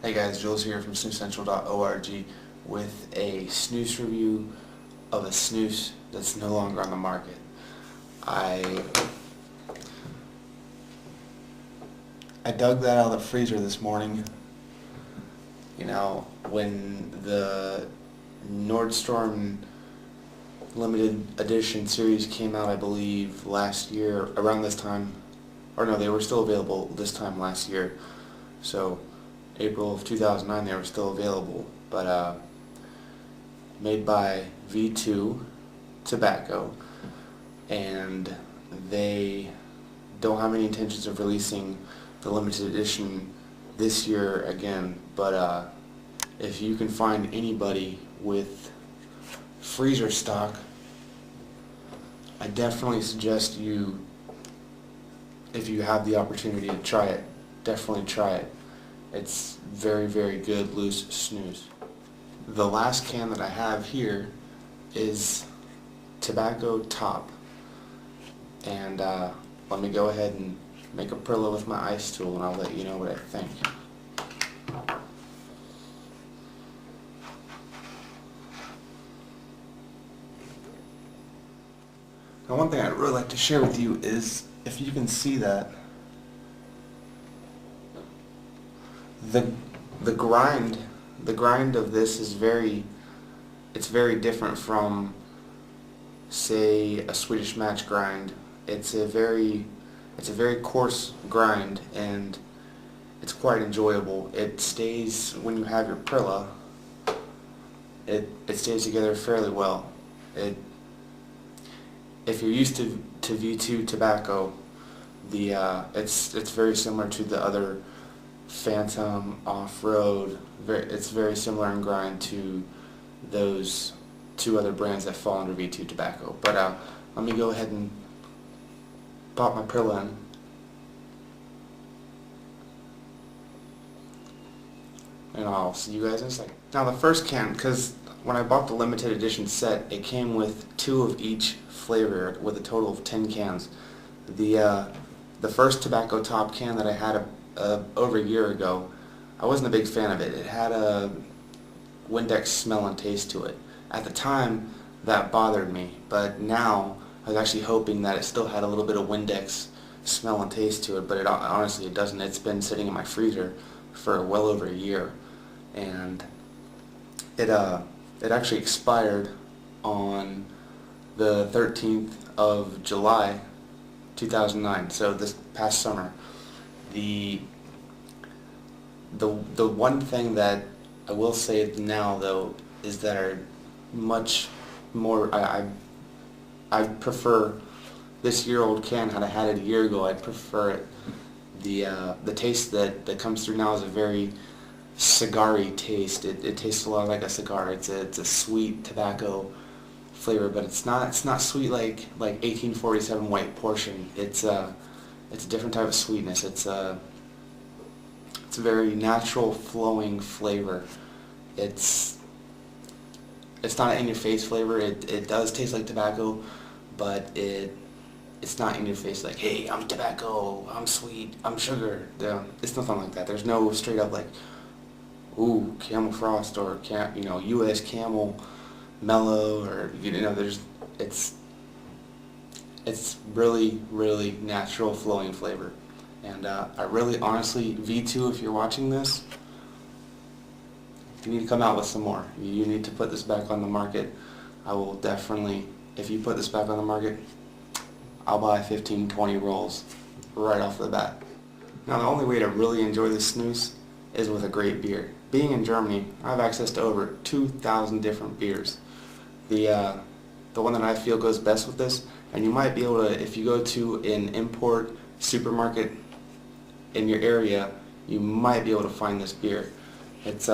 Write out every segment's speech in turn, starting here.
Hey guys, Julls here from SnusCENTRAL.org with a snus review of a snus that's no longer on the market. I dug that out of the freezer this morning. You know, when the Nordströmmen Limited Edition series came out, I believe, last year, around this time. Or no, they were still available this time last year. So April of 2009 they were still available, but made by V2 Tobacco, and they don't have any intentions of releasing the limited edition this year again, but if you can find anybody with freezer stock, I definitely suggest you, if you have the opportunity to try it, definitely try it. It's very, very good loose snus. The last can that I have here is Tobacco Top, and let me go ahead and make a Perla with my ice tool and I'll let you know what I think. Now, one thing I'd really like to share with you is, if you can see that, the grind of this is very different from, say, a Swedish Match grind. It's a very coarse grind, and it's quite enjoyable. It stays, when you have your Perla, it stays together fairly well. If you're used to V2 Tobacco, it's very similar to the other Phantom, Off-Road. It's very similar in grind to those two other brands that fall under V2 Tobacco. But let me go ahead and pop my Perla in. And I'll see you guys in a second. Now, the first can, because when I bought the limited edition set, it came with 2 of each flavor with a total of 10 cans. The first Tobacco Top can that I had over a year ago, I wasn't a big fan of it. It had a Windex smell and taste to it. At the time, that bothered me, but now I was actually hoping that it still had a little bit of Windex smell and taste to it, but honestly it doesn't. It's been sitting in my freezer for well over a year, and it actually expired on the 13th of July 2009, so this past summer. The one thing that I will say now, though, is that are much more, I prefer this year-old can. Had I had it a year ago, I'd prefer it. The taste that comes through now is a very cigar-y taste. It tastes a lot like a cigar. It's a sweet tobacco flavor, but it's not sweet like 1847 white portion. It's a different type of sweetness. It's a very natural flowing flavor. It's not an in-your-face flavor. It does taste like tobacco, but it's not in your face like, hey, I'm tobacco, I'm sweet, I'm sugar. It's nothing like that. There's no straight up like, ooh, Camel Frost or U.S. Camel Mellow, or it's really, really natural flowing flavor. And I really, honestly, V2, if you're watching this, you need to come out with some more. You need to put this back on the market. I will definitely, if you put this back on the market, I'll buy 15, 20 rolls right off the bat. Now, the only way to really enjoy this snus is with a great beer. Being in Germany, I have access to over 2,000 different beers. The one that I feel goes best with this, and you might be able to, if you go to an import supermarket in your area, you might be able to find this beer. It's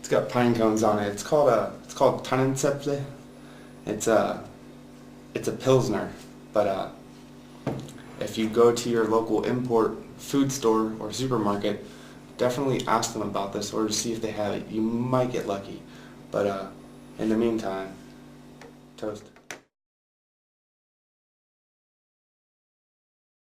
got pine cones on it. It's called Tannenzäpfle. It's a Pilsner, but if you go to your local import food store or supermarket, definitely ask them about this or to see if they have it. You might get lucky, but in the meantime, toast.